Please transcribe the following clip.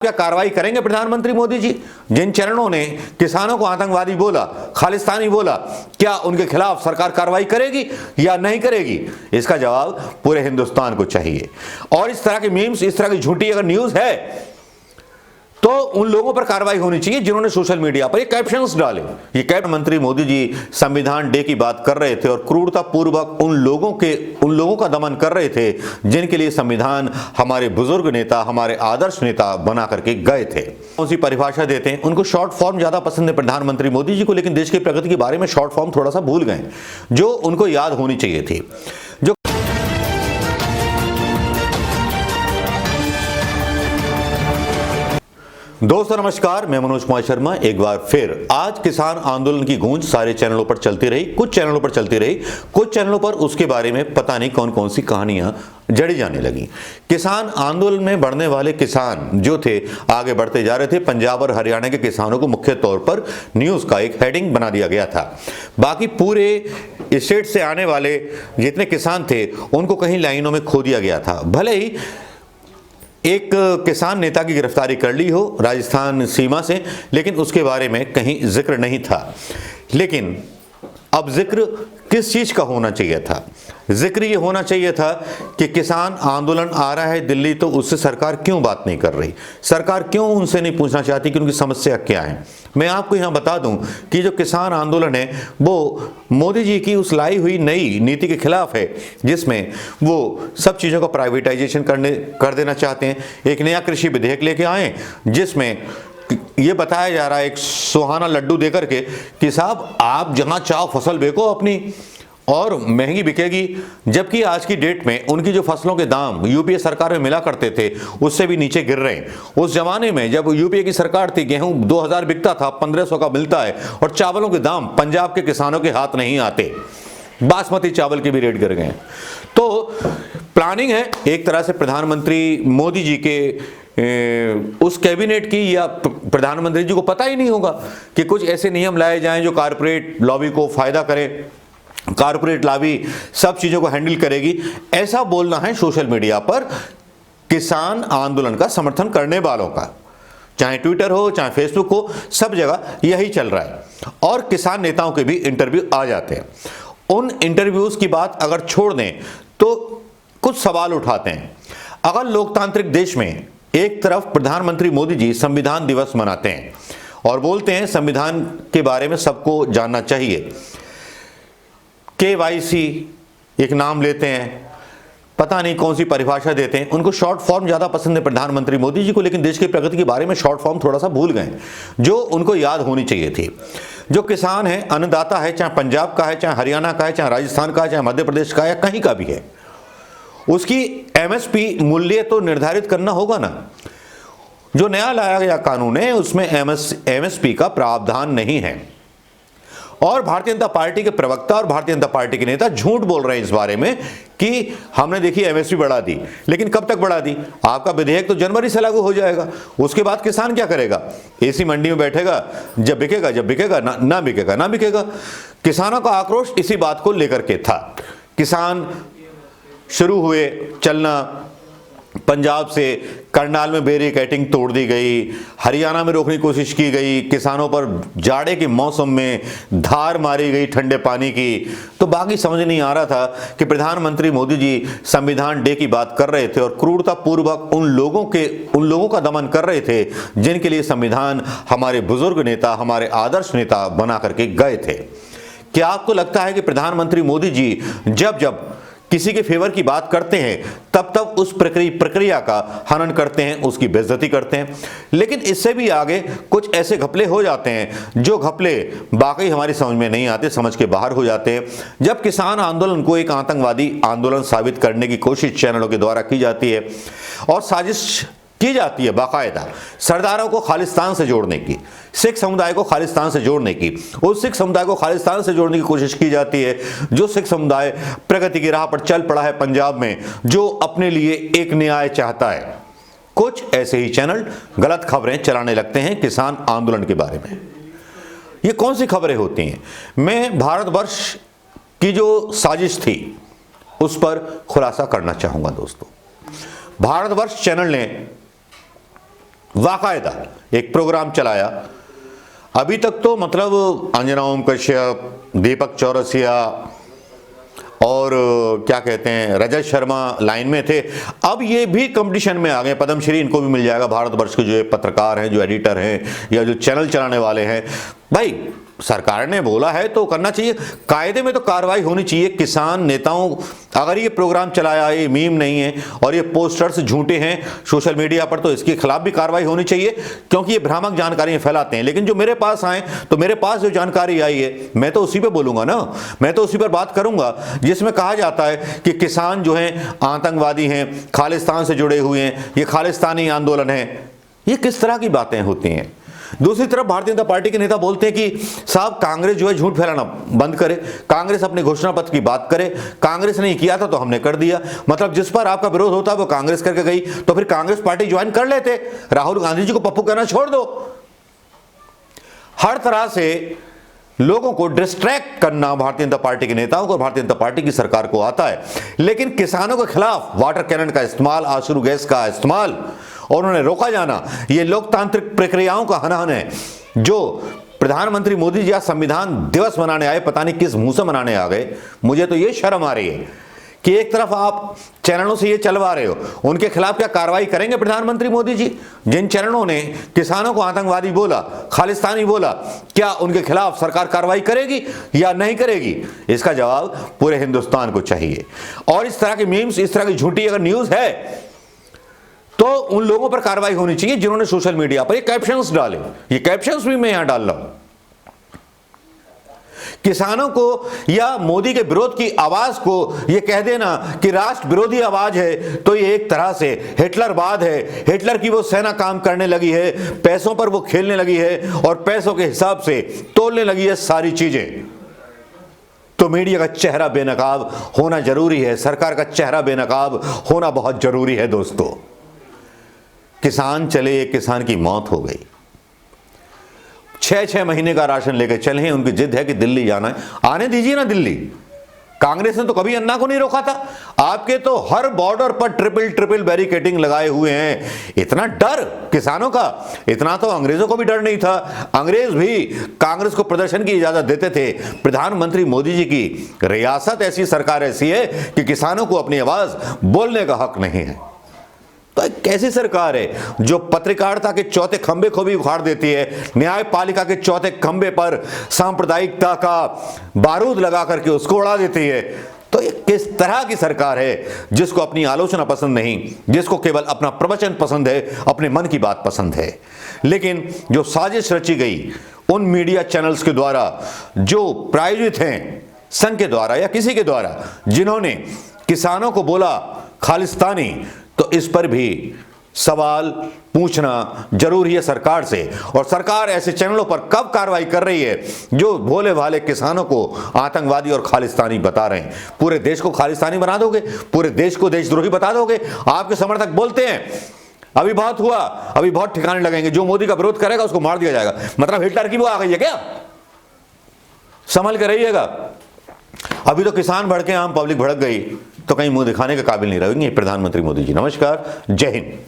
क्या कार्रवाई करेंगे प्रधानमंत्री मोदी जी? जिन चरणों ने किसानों को आतंकवादी बोला, खालिस्तानी बोला, क्या उनके खिलाफ सरकार कार्रवाई करेगी या नहीं करेगी? इसका जवाब पूरे हिंदुस्तान को चाहिए। और इस तरह के मीम्स, इस तरह की झूठी अगर न्यूज है तो उन लोगों पर कार्रवाई होनी चाहिए जिन्होंने सोशल मीडिया पर ये कैप्शंस डाले। ये प्रधानमंत्री मोदी जी संविधान डे की बात कर रहे थे और क्रूरता पूर्वक उन लोगों का दमन कर रहे थे जिनके लिए संविधान हमारे बुजुर्ग नेता, हमारे आदर्श नेता बना करके गए थे। कौन सी परिभाषा देते हैं? उनको शॉर्ट फॉर्म ज्यादा पसंद है प्रधानमंत्री मोदी जी को, लेकिन देश की प्रगति के बारे में शॉर्ट फॉर्म थोड़ा सा भूल गए, जो उनको याद होनी चाहिए थी। जो दोस्तों नमस्कार, मैं मनोज कुमार शर्मा एक बार फिर। आज किसान आंदोलन की गूंज सारे चैनलों पर चलती रही, कुछ चैनलों पर चलती रही, कुछ चैनलों पर उसके बारे में पता नहीं कौन कौन सी कहानियां जड़ी जाने लगी। किसान आंदोलन में बढ़ने वाले किसान जो थे आगे बढ़ते जा रहे थे। पंजाब और हरियाणा के किसानों को मुख्य तौर पर न्यूज का एक हेडिंग बना दिया गया था। बाकी पूरे स्टेट से आने वाले जितने किसान थे उनको कहीं लाइनों में खो दिया गया था। भले ही एक किसान नेता की गिरफ्तारी कर ली हो राजस्थान सीमा से, लेकिन उसके बारे में कहीं जिक्र नहीं था। लेकिन अब जिक्र किस चीज का होना चाहिए था? जिक्र ये होना चाहिए था कि किसान आंदोलन आ रहा है दिल्ली, तो उससे सरकार क्यों बात नहीं कर रही? सरकार क्यों उनसे नहीं पूछना चाहती कि उनकी समस्या क्या है? मैं आपको यहाँ बता दूं कि जो किसान आंदोलन है वो मोदी जी की उस लाई हुई नई नीति के खिलाफ है जिसमें वो सब चीज़ों का प्राइवेटाइजेशन कर देना चाहते हैं। एक नया कृषि विधेयक लेके आए जिसमें ये बताया जा रहा है एक सुहाना लड्डू देकर के कि साहब आप जहां चाहो फसल बेचो अपनी और महंगी बिकेगी, जबकि आज की डेट में उनकी जो फसलों के दाम यूपीए सरकार में मिला करते थे उससे भी नीचे गिर रहे हैं। उस जमाने में जब यूपीए की सरकार थी, गेहूं 2000 बिकता था, 1500 का मिलता है, और चावलों के दाम पंजाब के किसानों के हाथ नहीं आते। बासमती चावल के भी रेट गिर गए। तो प्लानिंग है एक तरह से प्रधानमंत्री मोदी जी के उस कैबिनेट की, या प्रधानमंत्री जी को पता ही नहीं होगा कि कुछ ऐसे नियम लाए जाएं जो कारपोरेट लॉबी को फायदा करे। कारपोरेट लॉबी सब चीजों को हैंडल करेगी, ऐसा बोलना है सोशल मीडिया पर किसान आंदोलन का समर्थन करने वालों का। चाहे ट्विटर हो, चाहे फेसबुक हो, सब जगह यही चल रहा है। और किसान नेताओं के भी इंटरव्यू आ जाते हैं। उन इंटरव्यूज की बात अगर छोड़ दें तो कुछ सवाल उठाते हैं। अगर लोकतांत्रिक देश में एक तरफ प्रधानमंत्री मोदी जी संविधान दिवस मनाते हैं और बोलते हैं संविधान के बारे में सबको जानना चाहिए, KYC एक नाम लेते हैं, पता नहीं कौन सी परिभाषा देते हैं, उनको शॉर्ट फॉर्म ज्यादा पसंद है प्रधानमंत्री मोदी जी को, लेकिन देश की प्रगति के बारे में शॉर्ट फॉर्म थोड़ा सा भूल गए, जो उनको याद होनी चाहिए थी। जो किसान है, अन्नदाता है, चाहे पंजाब का है, चाहे हरियाणा का है, चाहे राजस्थान का है, चाहे मध्य प्रदेश का है, या कहीं का भी है, उसकी MSP मूल्य तो निर्धारित करना होगा ना। जो नया लाया गया कानून है उसमें MSP का प्रावधान नहीं है। और भारतीय जनता पार्टी के प्रवक्ता और भारतीय जनता पार्टी के नेता झूठ बोल रहे हैं इस बारे में कि हमने देखी MSP बढ़ा दी। लेकिन कब तक बढ़ा दी? आपका विधेयक तो जनवरी से लागू हो जाएगा। उसके बाद किसान क्या करेगा? AC मंडी में बैठेगा, जब बिकेगा ना बिकेगा। किसानों का आक्रोश इसी बात को लेकर के था। किसान शुरू हुए चलना, पंजाब से करनाल में बैरिकेडिंग तोड़ दी गई, हरियाणा में रोकने की कोशिश की गई, किसानों पर जाड़े के मौसम में धार मारी गई ठंडे पानी की। तो बाकी समझ नहीं आ रहा था कि प्रधानमंत्री मोदी जी संविधान डे की बात कर रहे थे और क्रूरता पूर्वक उन लोगों का दमन कर रहे थे जिनके लिए संविधान हमारे बुजुर्ग नेता, हमारे आदर्श नेता बना करके गए थे। क्या आपको लगता है कि प्रधानमंत्री मोदी जी जब किसी के फेवर की बात करते हैं तब उस प्रक्रिया का हनन करते हैं, उसकी बेइज्जती करते हैं? लेकिन इससे भी आगे कुछ ऐसे घपले हो जाते हैं जो घपले बाकी हमारी समझ में नहीं आते, समझ के बाहर हो जाते हैं। जब किसान आंदोलन को एक आतंकवादी आंदोलन साबित करने की कोशिश चैनलों के द्वारा की जाती है और साजिश की जाती है बाकायदा सरदारों को खालिस्तान से जोड़ने की, सिख समुदाय को खालिस्तान से जोड़ने की, उस सिख समुदाय को खालिस्तान से जोड़ने की कोशिश की जाती है जो सिख समुदाय प्रगति की राह पर चल पड़ा है पंजाब में, जो अपने लिए एक न्याय चाहता है। कुछ ऐसे ही चैनल गलत खबरें चलाने लगते हैं किसान आंदोलन के बारे में। ये कौन सी खबरें होती हैं? मैं भारतवर्ष की जो साजिश थी उस पर खुलासा करना चाहूंगा। दोस्तों, भारतवर्ष चैनल ने बाकायदा एक प्रोग्राम चलाया। अभी तक तो मतलब अंजना ओम कश्यप, दीपक चौरसिया और क्या कहते हैं रजत शर्मा लाइन में थे। अब ये भी कंपटीशन में आ गए। पद्मश्री इनको भी मिल जाएगा, भारतवर्ष के जो पत्रकार हैं, जो एडिटर हैं या जो चैनल चलाने वाले हैं। भाई सरकार ने बोला है तो करना चाहिए, कायदे में तो कार्रवाई होनी चाहिए। किसान नेताओं अगर ये प्रोग्राम चलाया, ये मीम नहीं है और ये पोस्टर्स झूठे हैं सोशल मीडिया पर, तो इसके खिलाफ भी कार्रवाई होनी चाहिए, क्योंकि ये भ्रामक जानकारियां फैलाते हैं। लेकिन जो मेरे पास आए, तो मेरे पास जो जानकारी आई है मैं तो उसी पे बोलूंगा ना, मैं तो उसी पर बात करूंगा जिसमें कहा जाता है कि किसान जो हैं आतंकवादी हैं, खालिस्तान से जुड़े हुए हैं, ये खालिस्तानी आंदोलन है। ये किस तरह की बातें होती हैं। दूसरी तरफ भारतीय जनता पार्टी के नेता बोलते हैं कि साहब कांग्रेस जो है झूठ फैलाना बंद करे, कांग्रेस अपने घोषणा पत्र की बात करे, कांग्रेस ने किया था तो हमने कर दिया। मतलब जिस पर आपका विरोध होता है वो कांग्रेस करके गई, तो फिर कांग्रेस पार्टी ज्वाइन कर लेते। राहुल गांधी जी को पप्पू कहना छोड़ दो। हर तरह से लोगों को डिस्ट्रैक्ट करना भारतीय जनता पार्टी के नेताओं को, भारतीय जनता पार्टी की सरकार को आता है। लेकिन किसानों के खिलाफ वाटर कैनन का इस्तेमाल, आश्रू गैस का इस्तेमाल और उन्हें रोका जाना, यह लोकतांत्रिक प्रक्रियाओं का हनन है। जो प्रधानमंत्री मोदी जी आज संविधान दिवस मनाने आए, पता नहीं किस मुंह से मनाने आ गए। मुझे तो यह शर्म आ रही है कि एक तरफ आप चैनलों से ये चलवा रहे हो, उनके खिलाफ क्या कार्रवाई करेंगे प्रधानमंत्री मोदी जी? जिन चैनलों ने किसानों को आतंकवादी बोला, खालिस्तानी बोला, क्या उनके खिलाफ सरकार कार्रवाई करेगी या नहीं करेगी? इसका जवाब पूरे हिंदुस्तान को चाहिए। और इस तरह की मीम्स, इस तरह की झूठी अगर न्यूज है तो उन लोगों पर कार्रवाई होनी चाहिए जिन्होंने सोशल मीडिया पर ये कैप्शंस डाले। ये कैप्शंस भी मैं यहां डाल रहा हूं। किसानों को या मोदी के विरोध की आवाज को ये कह देना कि राष्ट्र विरोधी आवाज है, तो ये एक तरह से हिटलरवाद है। हिटलर की वो सेना काम करने लगी है, पैसों पर वो खेलने लगी है और पैसों के हिसाब से तोलने लगी है सारी चीजें। तो मीडिया का चेहरा बेनकाब होना जरूरी है, सरकार का चेहरा बेनकाब होना बहुत जरूरी है। दोस्तों, किसान चले, एक किसान की मौत हो गई। 6-6 महीने का राशन लेकर चले हैं, उनकी जिद है कि दिल्ली जाना है। आने दीजिए ना दिल्ली। कांग्रेस ने तो कभी अन्ना को नहीं रोका था। आपके तो हर बॉर्डर पर ट्रिपल बैरिकेडिंग लगाए हुए हैं। इतना डर किसानों का, इतना तो अंग्रेजों को भी डर नहीं था। अंग्रेज भी कांग्रेस को प्रदर्शन की इजाजत देते थे। प्रधानमंत्री मोदी जी की रियासत ऐसी, सरकार ऐसी है कि किसानों को अपनी आवाज बोलने का हक नहीं है। तो कैसी सरकार है जो पत्रकारिता के चौथे खंबे को भी उखाड़ देती है, न्यायपालिका के चौथे खंबे पर सांप्रदायिकता का बारूद लगा करके उसको उड़ा देती है। तो ये किस तरह की सरकार है जिसको अपनी आलोचना पसंद नहीं, जिसको केवल अपना प्रवचन पसंद है, अपने मन की बात पसंद है। लेकिन जो साजिश रची गई उन मीडिया चैनल्स के द्वारा जो प्रायोजित हैं संघ के द्वारा या किसी के द्वारा, जिन्होंने किसानों को बोला खालिस्तानी, तो इस पर भी सवाल पूछना जरूरी है सरकार से। और सरकार ऐसे चैनलों पर कब कार्रवाई कर रही है जो भोले भाले किसानों को आतंकवादी और खालिस्तानी बता रहे हैं? पूरे देश को खालिस्तानी बना दोगे, पूरे देश को देशद्रोही बता दोगे? आपके समर्थक बोलते हैं अभी बहुत हुआ, अभी बहुत ठिकाने लगेंगे, जो मोदी का विरोध करेगा उसको मार दिया जाएगा। मतलब हिटलर की वो आ गई है क्या? संभल कर रहिएगा। अभी तो किसान भड़के, आम पब्लिक भड़क गई तो कहीं मुंह दिखाने के काबिल नहीं रहेंगे प्रधानमंत्री मोदी जी। नमस्कार, जय हिंद।